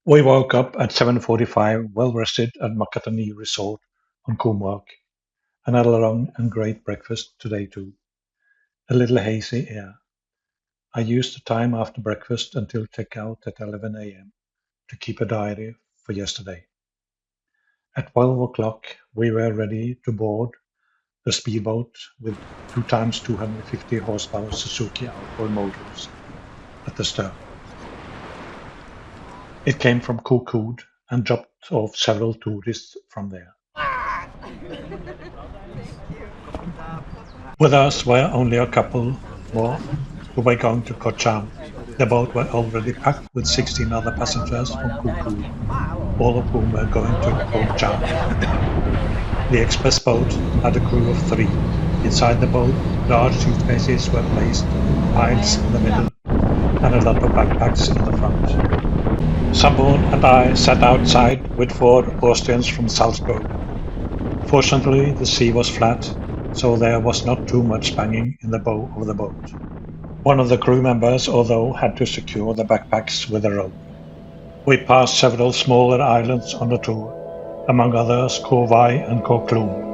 We woke up at 7:45, well rested at Makatani Resort on Koh Mak, and had a long and great breakfast today too. A little hazy air. I used the time after breakfast until checkout at 11 a.m. to keep a diary for yesterday. At 12 o'clock, we were ready to board the speedboat with 2 times 250 horsepower Suzuki outboard motors at the stern. It came from Koh Chang and dropped off several tourists from there. With us were only a couple more who were going to Koh Chang. The boat were already packed with 16 other passengers from Koh Chang, all of whom were going to Koh Chang. The express boat had a crew of 3. Inside the boat, large suitcases were placed in piles in the middle and a lot of backpacks in the front. Samboon and I sat outside with 4 Austrians from Salzburg. Fortunately, the sea was flat, so there was not too much banging in the bow of the boat. One of the crew members, although, had to secure the backpacks with a rope. We passed several smaller islands on the tour, among others Koh Vai and Koh Klong.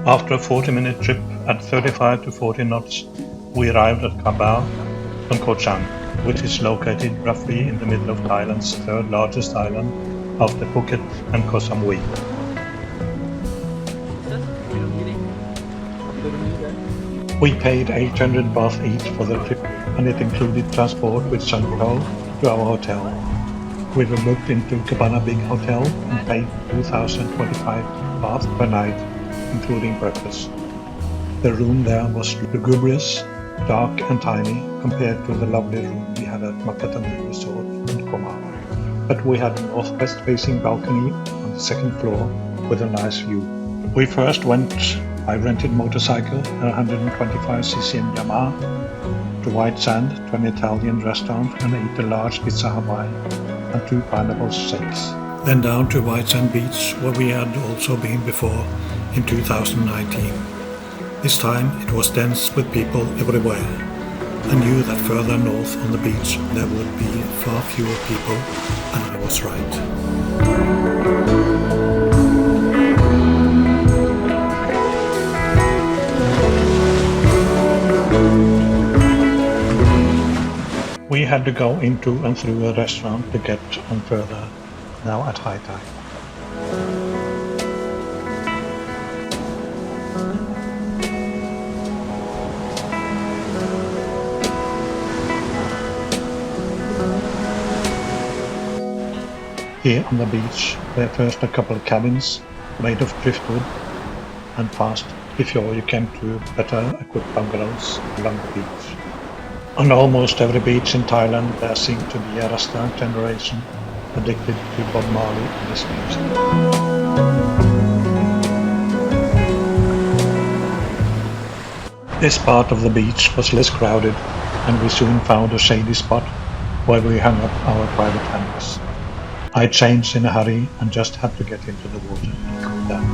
After a 40-minute trip at 35 to 40 knots, we arrived at Kabao on Koh Chang, which is located roughly in the middle of Thailand's 3rd largest island after Phuket and Koh Samui. We paid 800 baht each for the trip, and it included transport with Klong Prao to our hotel. We were booked into Cabana Big Hotel and paid 2,025 baht per night, including breakfast. The room there was lugubrious, dark and tiny compared to the lovely room we had at Makatani Resort in Koh Mak. But we had a northwest-facing balcony on the 2nd floor with a nice view. We first went by rented motorcycle and 125cc Yamaha to White Sand to an Italian restaurant and ate a large pizza Hawaii and 2 pineapple shakes. Then down to White Sand Beach, where we had also been before in 2019. This time it was dense with people everywhere. I knew that further north on the beach there would be far fewer people, and I was right. We had to go into and through a restaurant to get on further, now at high tide. Here on the beach were first a couple of cabins made of driftwood, and fast before you came to better equipped bungalows along the beach. On almost every beach in Thailand there seemed to be a Rasta generation addicted to Bob Marley and his music. This part of the beach was less crowded, and we soon found a shady spot where we hung up our private hammocks. I changed in a hurry and just had to get into the water and cool down.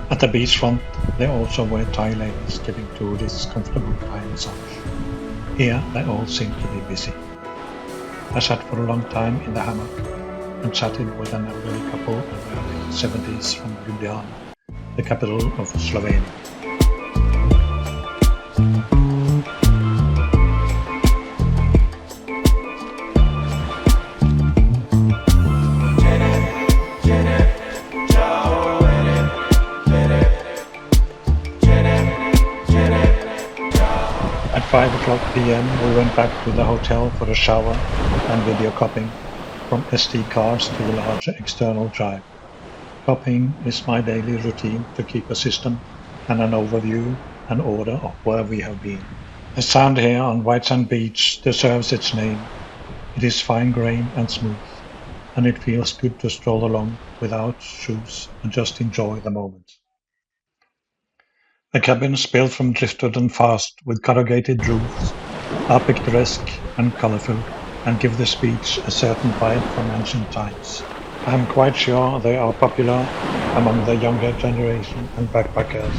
At the beachfront They're also where Thai ladies giving tourists comfortable Thai massage. Here they all seem to be busy. I sat for a long time in the hammock and chatted with an elderly couple in their late 70s from Ljubljana, the capital of Slovenia. At 5 p.m. we went back to the hotel for a shower and video copying from SD cards to a larger external drive. Copying is my daily routine to keep a system and an overview and order of where we have been. The sand here on White Sand Beach deserves its name. It is fine-grained and smooth, and it feels good to stroll along without shoes and just enjoy the moment. The cabins built from driftwood and fast with corrugated roofs are picturesque and colorful and give this beach a certain vibe from ancient times. I am quite sure they are popular among the younger generation and backpackers.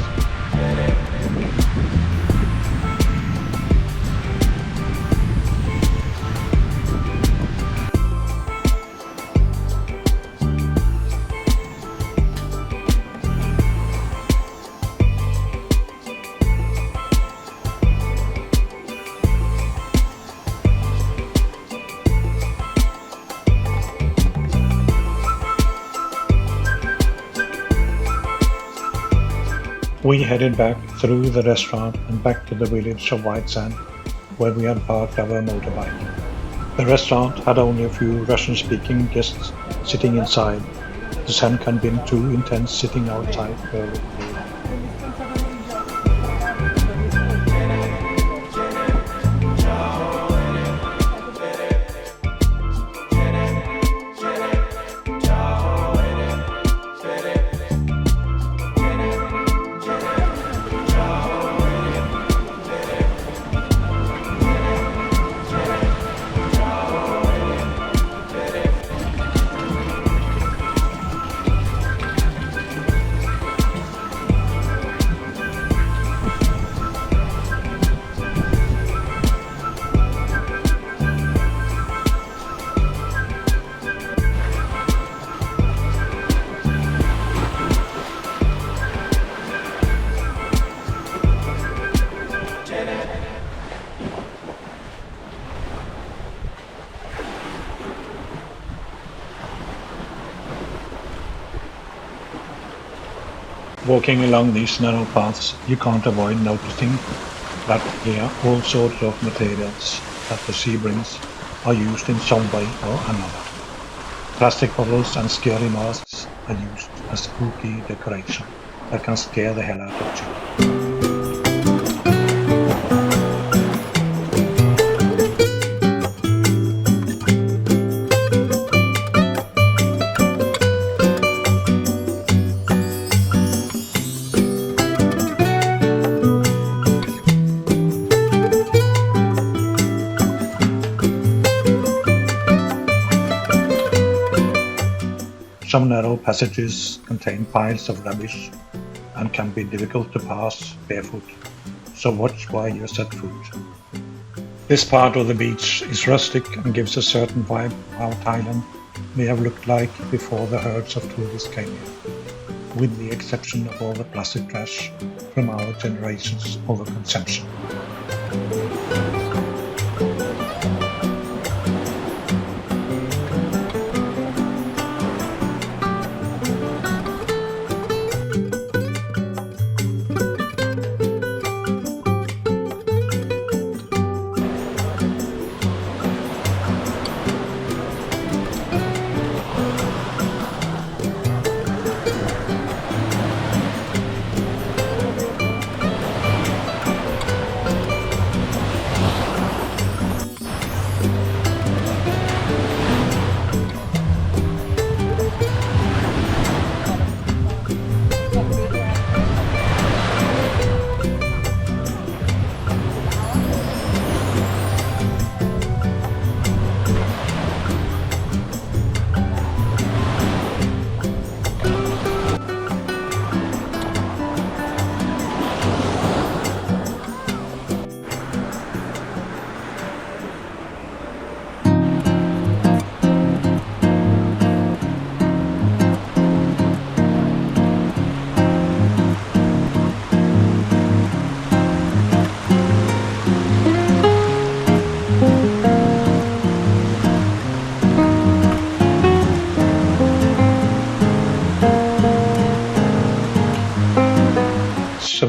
We headed back through the restaurant and back to the village of White Sand, where we had parked our motorbike. The restaurant had only a few Russian-speaking guests sitting inside. The sun had been too intense sitting outside early. Walking along these narrow paths, you can't avoid noticing that here all sorts of materials that the sea brings are used in some way or another. Plastic bottles and scary masks are used as spooky decoration that can scare the hell out of children. Some narrow passages contain piles of rubbish and can be difficult to pass barefoot, so watch where you set foot. This part of the beach is rustic and gives a certain vibe of how Thailand may have looked like before the herds of tourists came here, with the exception of all the plastic trash from our generation's overconsumption.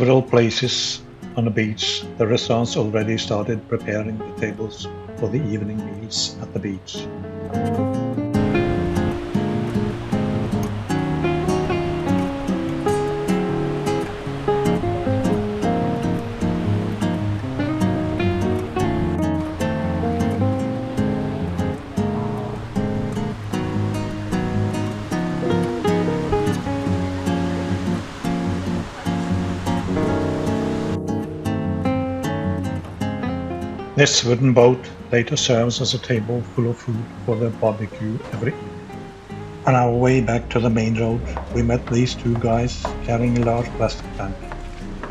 several places on the beach, the restaurants already started preparing the tables for the evening meals at the beach. This wooden boat later serves as a table full of food for the barbecue every evening. On our way back to the main road, we met these two guys carrying a large plastic tank.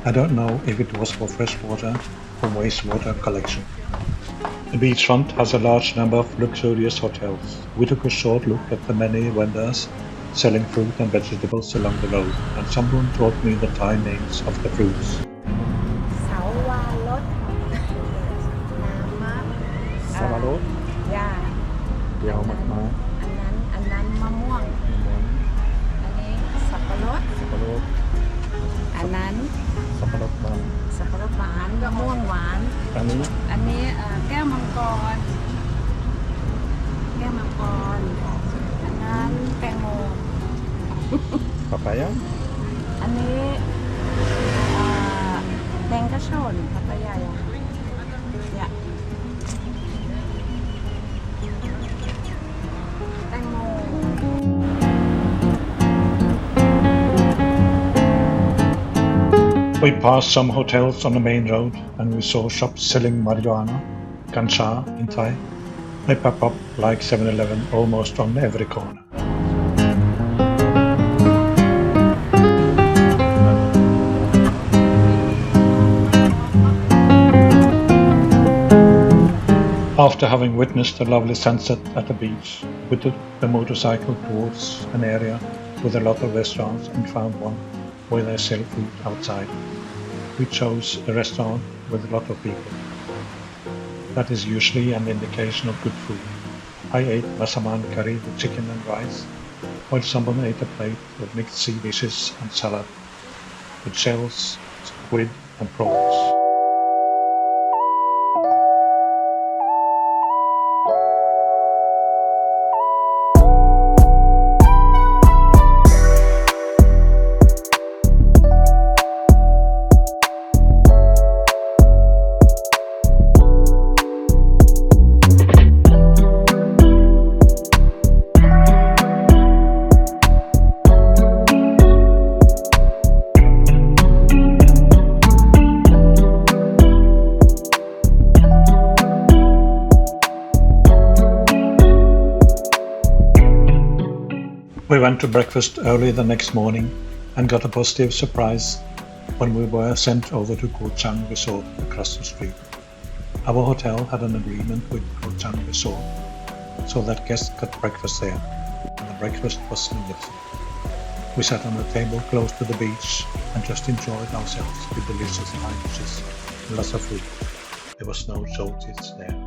I don't know if it was for fresh water or wastewater collection. The beachfront has a large number of luxurious hotels. We took a short look at the many vendors selling fruit and vegetables along the road, and someone taught me the Thai names of the fruits. Sawarot, ย่า เดี๋ยวมากมา อันนั้นมะม่วง อันนี้สับปะรด สับปะรด อันนั้น สับปะรดบาน สับปะรดหวานมะม่วงหวาน อันนี้ อันนี้แก้วมังกร แก้วมังกร อันนั้นแตงโม ปาปายา อันนี้แดงกระโชนพัทยาอย่า แตงโม We passed some hotels on the main road and we saw shops selling marijuana, gansha in Thai. They pop up like 7-Eleven almost on every corner. After having witnessed a lovely sunset at the beach, we took the motorcycle towards an area with a lot of restaurants and found one where they sell food outside. We chose a restaurant with a lot of people. That is usually an indication of good food. I ate masaman curry with chicken and rice, while someone ate a plate with mixed sea dishes and salad with shells, squid and prawns. We went to breakfast early the next morning and got a positive surprise when we were sent over to Koh Chang Resort across the street. Our hotel had an agreement with Koh Chang Resort so that guests got breakfast there, and the breakfast was magnificent. We sat on a table close to the beach and just enjoyed ourselves with delicious Thai dishes and lots of food. There was no shortage there.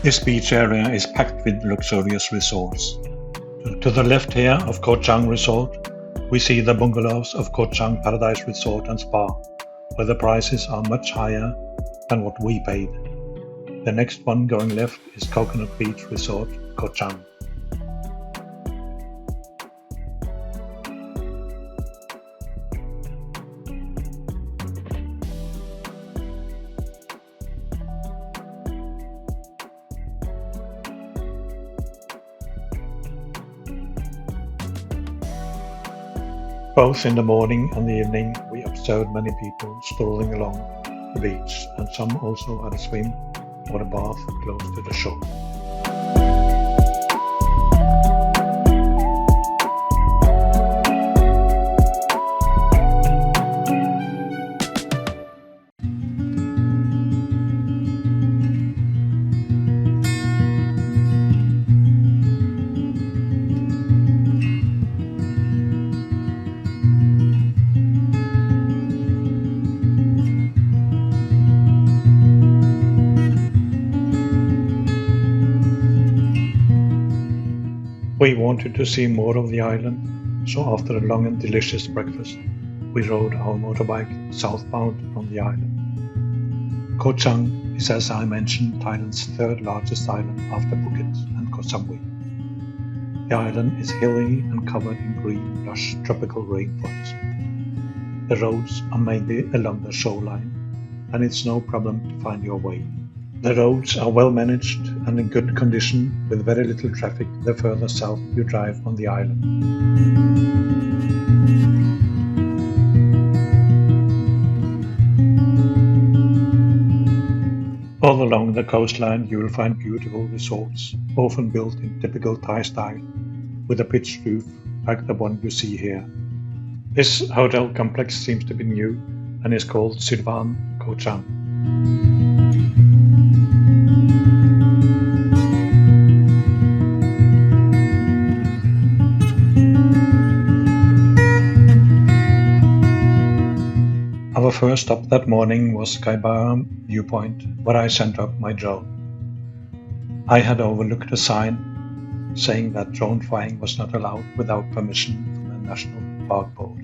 This beach area is packed with luxurious resorts. To the left here of Koh Chang Resort, we see the bungalows of Koh Chang Paradise Resort and Spa, where the prices are much higher than what we paid. The next one going left is Coconut Beach Resort, Koh Chang. Both in the morning and the evening, we observed many people strolling along the beach, and some also had a swim or a bath close to the shore. wanted to see more of the island, so after a long and delicious breakfast, we rode our motorbike southbound on the island. Koh Chang is, as I mentioned, Thailand's third largest island after Phuket and Koh Samui. The island is hilly and covered in green, lush tropical rainforest. The roads are mainly along the shoreline, and it's no problem to find your way. The roads are well managed and in good condition, with very little traffic the further south you drive on the island. All along the coastline you will find beautiful resorts, often built in typical Thai style, with a pitched roof like the one you see here. This hotel complex seems to be new and is called Sirvan Koh Chang. Our first stop that morning was Kai Bar viewpoint, where I sent up my drone. I had overlooked a sign saying that drone flying was not allowed without permission from the National Park Board.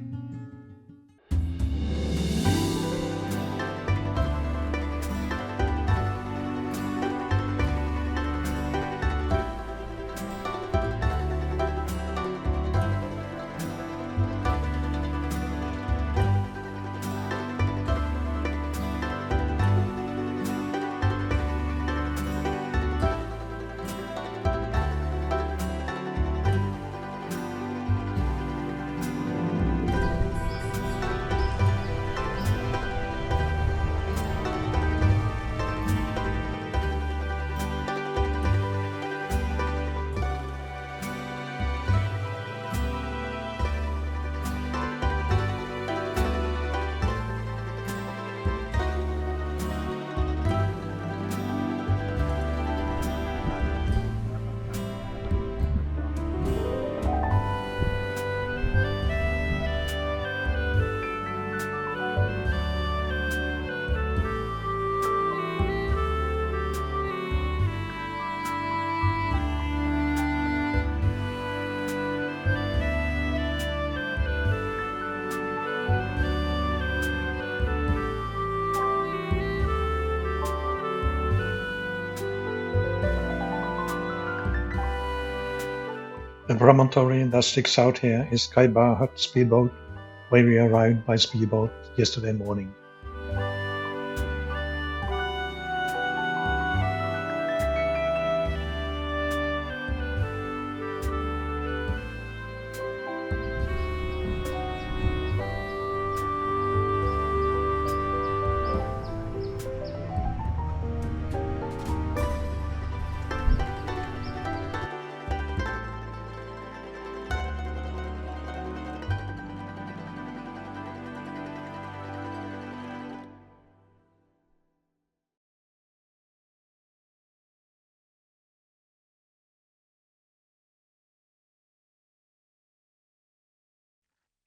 The promontory that sticks out here is Kai Bar Hut speedboat, where we arrived by speedboat yesterday morning.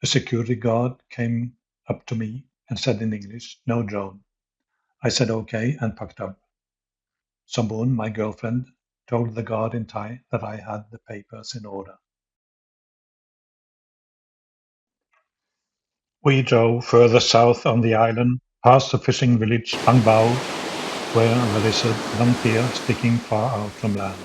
A security guard came up to me and said in English, "No drone." I said okay and packed up. Sombun, my girlfriend, told the guard in Thai that I had the papers in order. We drove further south on the island, past the fishing village Pang Bao, where there is a long pier sticking far out from land.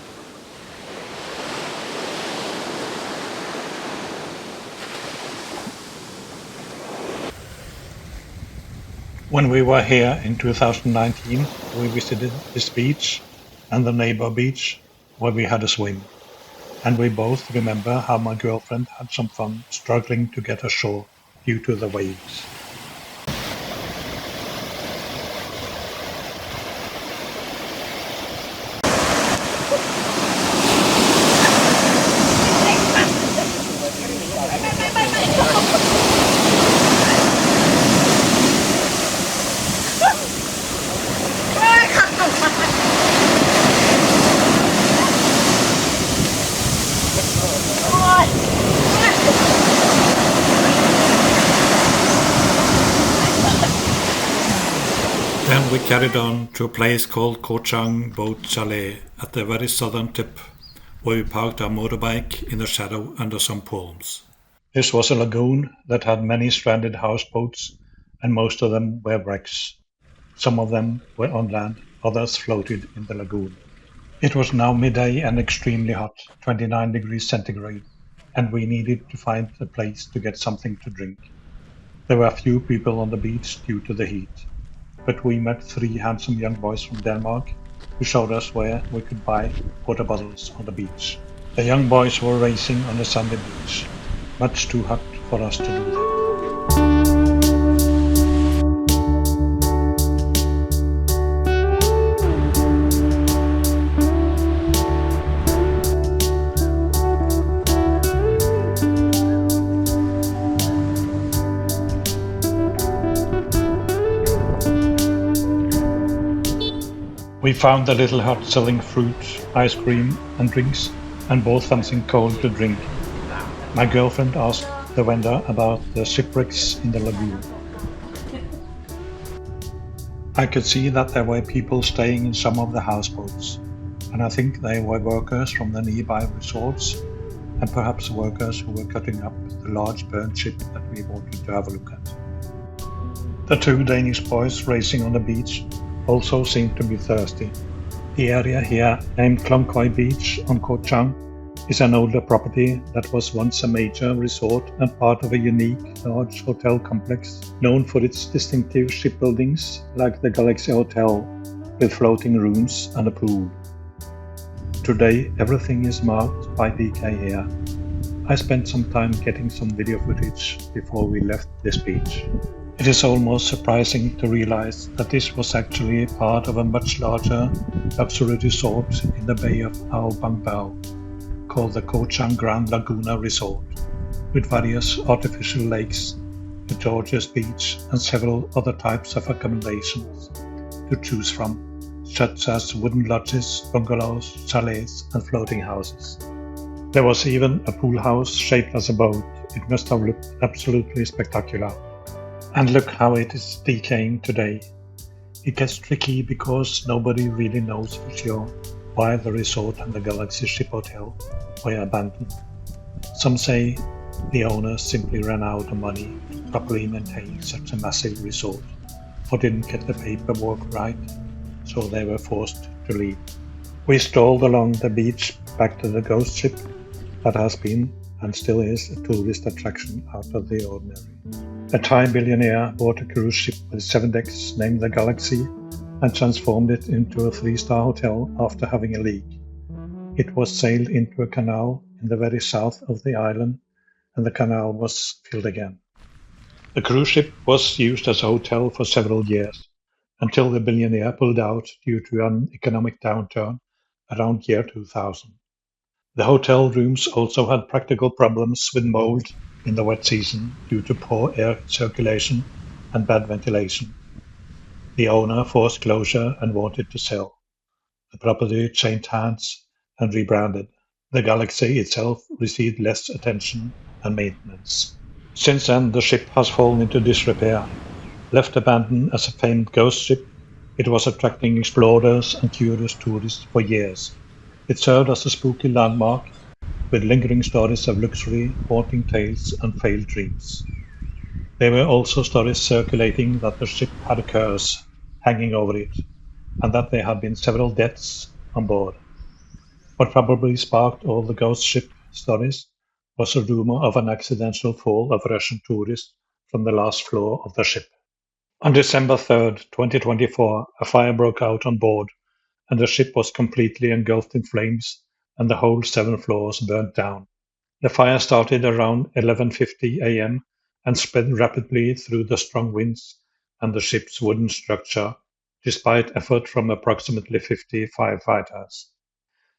When we were here in 2019, we visited this beach and the neighbor beach where we had a swim. And we both remember how my girlfriend had some fun struggling to get ashore due to the waves. Then we carried on to a place called Koh Chang Boat Chalet at the very southern tip where we parked our motorbike in the shadow under some palms. This was a lagoon that had many stranded houseboats, and most of them were wrecks. Some of them were on land, others floated in the lagoon. It was now midday and extremely hot, 29 degrees centigrade, and we needed to find a place to get something to drink. There were few people on the beach due to the heat, but we met three handsome young boys from Denmark who showed us where we could buy water bottles on the beach. The young boys were racing on the sandy beach, much too hot for us to do that. We found the little hut selling fruit, ice cream, and drinks, and bought something cold to drink. My girlfriend asked the vendor about the shipwrecks in the lagoon. I could see that there were people staying in some of the houseboats, and I think they were workers from the nearby resorts, and perhaps workers who were cutting up the large burnt ship that we wanted to have a look at. The two Danish boys racing on the beach also seemed to be thirsty. The area here, named Klong Prao Beach on Koh Chang, is an older property that was once a major resort and part of a unique, large hotel complex known for its distinctive shipbuildings like the Galaxy Hotel, with floating rooms and a pool. Today, everything is marked by decay here. I spent some time getting some video footage before we left this beach. It is almost surprising to realize that this was actually part of a much larger luxury resort in the bay of Koh Prao, called the Koh Chang Grand Laguna Resort, with various artificial lakes, a gorgeous beach, and several other types of accommodations to choose from, such as wooden lodges, bungalows, chalets, and floating houses. There was even a pool house shaped as a boat. It must have looked absolutely spectacular. And look how it is decaying today. It gets tricky because nobody really knows for sure why the resort and the Galaxy Ship Hotel were abandoned. Some say the owners simply ran out of money to properly maintain such a massive resort, or didn't get the paperwork right, so they were forced to leave. We strolled along the beach back to the ghost ship that has been and still is a tourist attraction out of the ordinary. A Thai billionaire bought a cruise ship with 7 decks named the Galaxy and transformed it into a 3-star hotel after having a leak. It was sailed into a canal in the very south of the island, and the canal was filled again. The cruise ship was used as a hotel for several years, until the billionaire pulled out due to an economic downturn around year 2000. The hotel rooms also had practical problems with mold in the wet season due to poor air circulation and bad ventilation. The owner forced closure and wanted to sell. The property changed hands and rebranded. The Galaxy itself received less attention and maintenance. Since then, the ship has fallen into disrepair. Left abandoned as a famed ghost ship, it was attracting explorers and curious tourists for years. It served as a spooky landmark with lingering stories of luxury, haunting tales, and failed dreams. There were also stories circulating that the ship had a curse hanging over it, and that there had been several deaths on board. What probably sparked all the ghost ship stories was a rumor of an accidental fall of Russian tourists from the last floor of the ship. On December 3rd, 2024, a fire broke out on board, and the ship was completely engulfed in flames, and the whole 7 floors burnt down. The fire started around 11:50 a.m. and spread rapidly through the strong winds and the ship's wooden structure, despite effort from approximately 50 firefighters.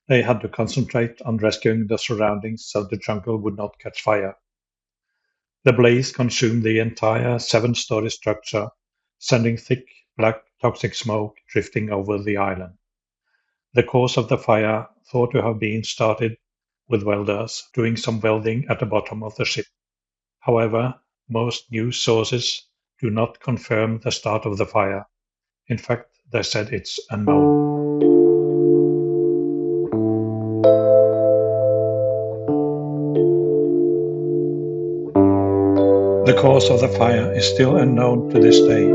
They had to concentrate on rescuing the surroundings so the jungle would not catch fire. The blaze consumed the entire 7-story structure, sending thick, black, toxic smoke drifting over the island. The cause of the fire thought to have been started with welders doing some welding at the bottom of the ship. However, most news sources do not confirm the start of the fire. In fact, they said it's unknown. The cause of the fire is still unknown to this day.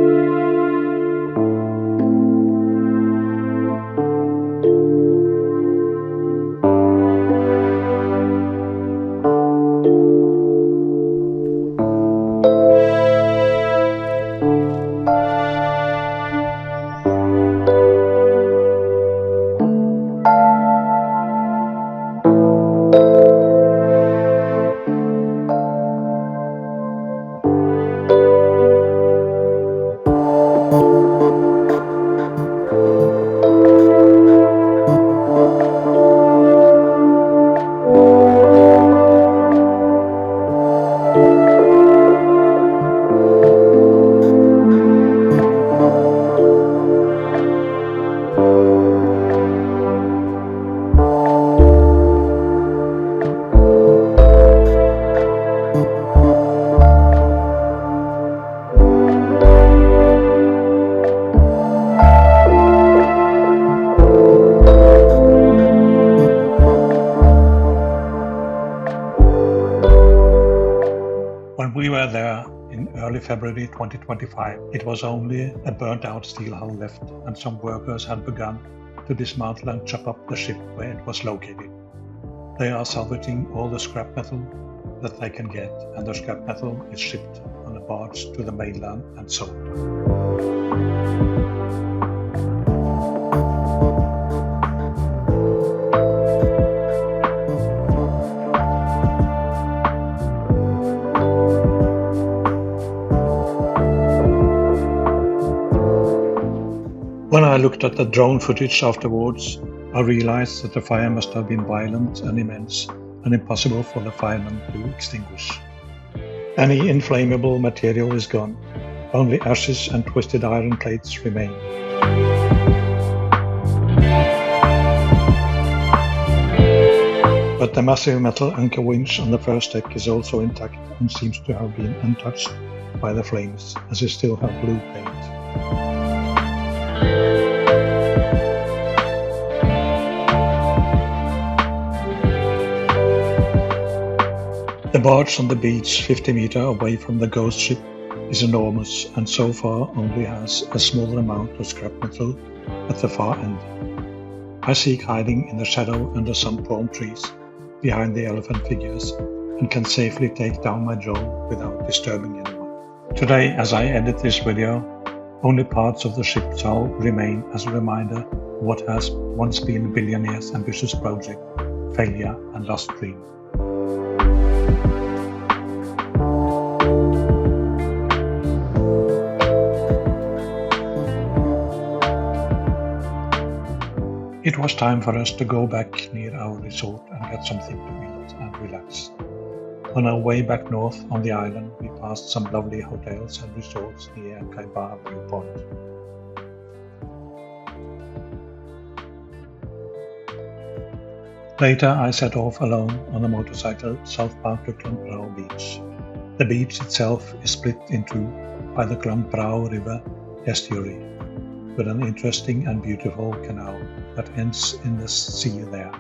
When we were there in early February 2025, it was only a burnt-out steel hull left, and some workers had begun to dismantle and chop up the ship where it was located. They are salvaging all the scrap metal that they can get, and the scrap metal is shipped on a barge to the mainland and sold. When I looked at the drone footage afterwards, I realized that the fire must have been violent and immense and impossible for the firemen to extinguish. Any inflammable material is gone, only ashes and twisted iron plates remain. But the massive metal anchor winch on the first deck is also intact and seems to have been untouched by the flames, as it still have blue paint. The barge on the beach 50 meters away from the ghost ship is enormous and so far only has a small amount of scrap metal at the far end. I seek hiding in the shadow under some palm trees behind the elephant figures and can safely take down my drone without disturbing anyone. Today, as I edit this video, only parts of the ship's hull remain as a reminder of what has once been a billionaire's ambitious project, failure and lost dream. It was time for us to go back near our resort and get something to eat and relax. On our way back north on the island, we passed some lovely hotels and resorts near Koh Mak viewpoint. Later, I set off alone on a motorcycle southbound to Klong Prao beach. The beach itself is split in two by the Klong Prao river estuary, with an interesting and beautiful canal that ends in the sea there.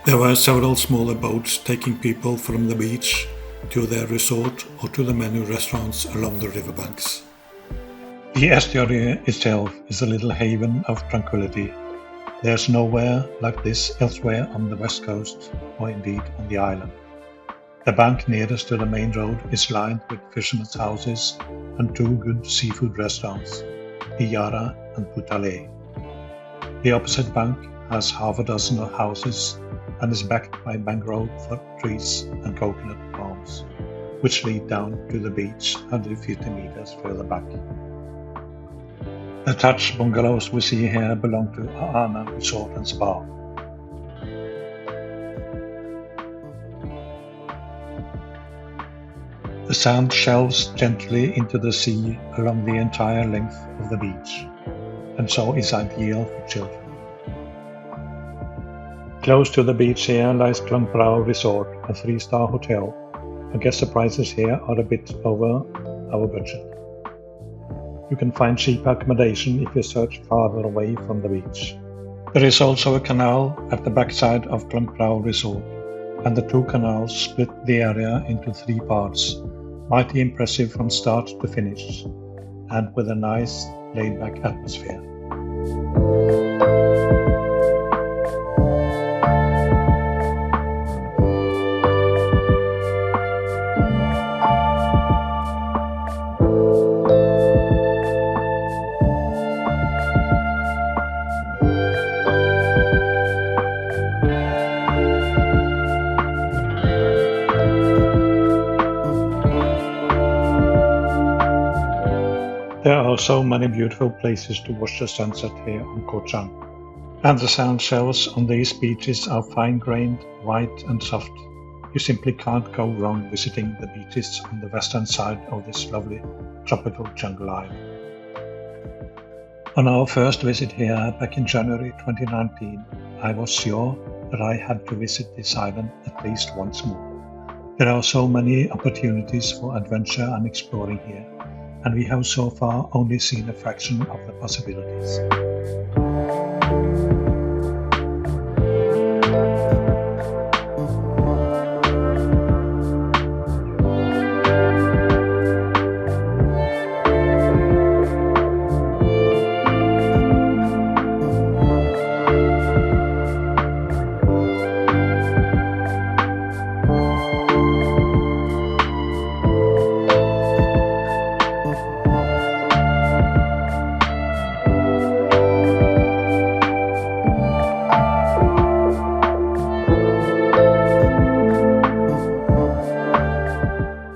There were several smaller boats taking people from the beach to their resort or to the many restaurants along the riverbanks. The estuary itself is a little haven of tranquility. There's nowhere like this elsewhere on the west coast or indeed on the island. The bank nearest to the main road is lined with fishermen's houses and two good seafood restaurants, Iyara and Putale. The opposite bank has half a dozen of houses and is backed by mangrove trees and coconut palms, which lead down to the beach 150 meters further back. The thatched bungalows we see here belong to Aana Resort and Spa. The sand shelves gently into the sea along the entire length of the beach, and so is ideal for children. Close to the beach here lies Klong Prao Resort, a 3-star hotel. I guess the prices here are a bit over our budget. You can find cheap accommodation if you search farther away from the beach. There is also a canal at the backside of Klong Prao Resort, and the two canals split the area into three parts, mighty impressive from start to finish, and with a nice laid-back atmosphere. There are so many beautiful places to watch the sunset here on Koh Chang, and the sand shells on these beaches are fine-grained, white and soft. You simply can't go wrong visiting the beaches on the western side of this lovely tropical jungle island. On our first visit here back in January 2019, I was sure that I had to visit this island at least once more. There are so many opportunities for adventure and exploring here, and we have so far only seen a fraction of the possibilities.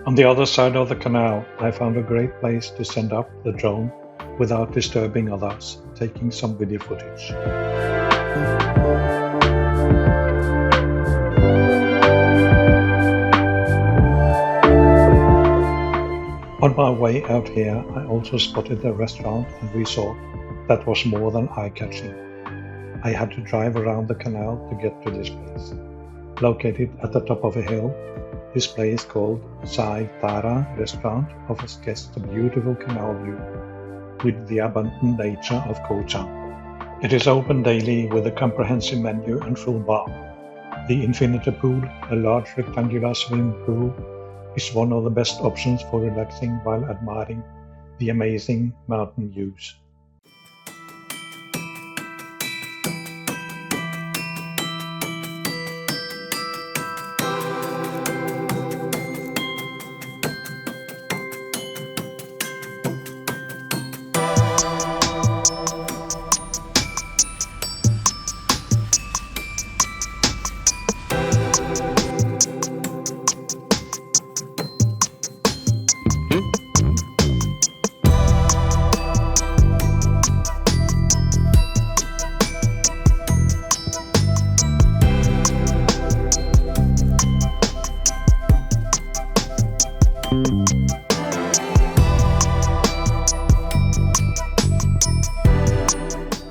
On the other side of the canal, I found a great place to send up the drone without disturbing others, taking some video footage. On my way out here, I also spotted a restaurant and resort that was more than eye-catching. I had to drive around the canal to get to this place. Located at the top of a hill, this place called Sai Tara restaurant offers guests a beautiful canal view with the abundant nature of Koh Chang. It is open daily with a comprehensive menu and full bar. The infinity pool, a large rectangular swimming pool, is one of the best options for relaxing while admiring the amazing mountain views.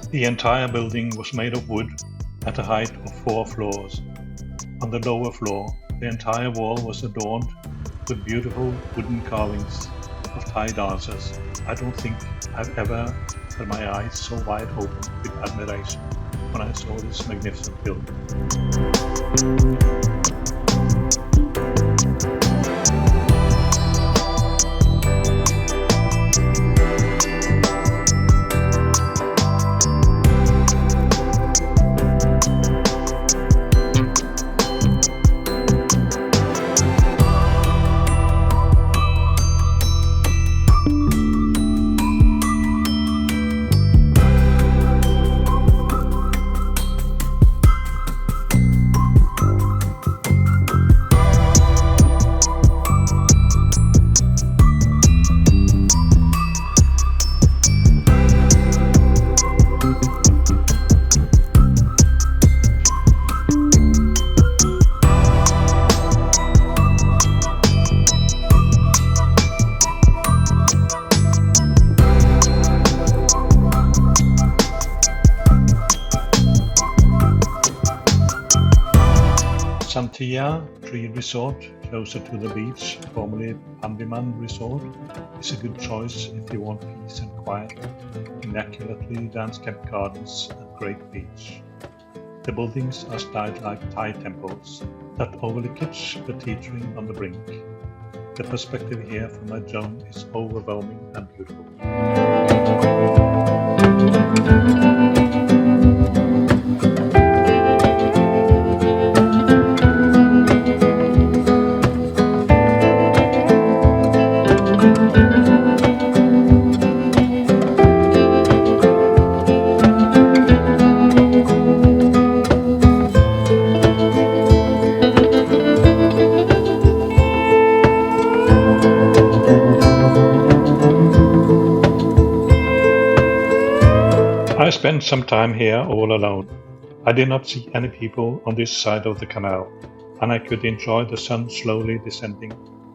The entire building was made of wood at a height of 4 floors. On the lower floor, the entire wall was adorned with beautiful wooden carvings of Thai dancers. I don't think I've ever had my eyes so wide open with admiration when I saw this magnificent building. Santia Tree Resort, closer to the beach, formerly Pandiman Resort, is a good choice if you want peace and quiet, immaculately landscaped gardens and great beach. The buildings are styled like Thai temples that overly kitsch the teetering on the brink. The perspective here from my dome is overwhelming and beautiful. I spent some time here all alone. I did not see any people on this side of the canal, and I could enjoy the sun slowly descending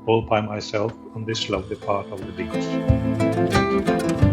all by myself on this lovely part of the beach.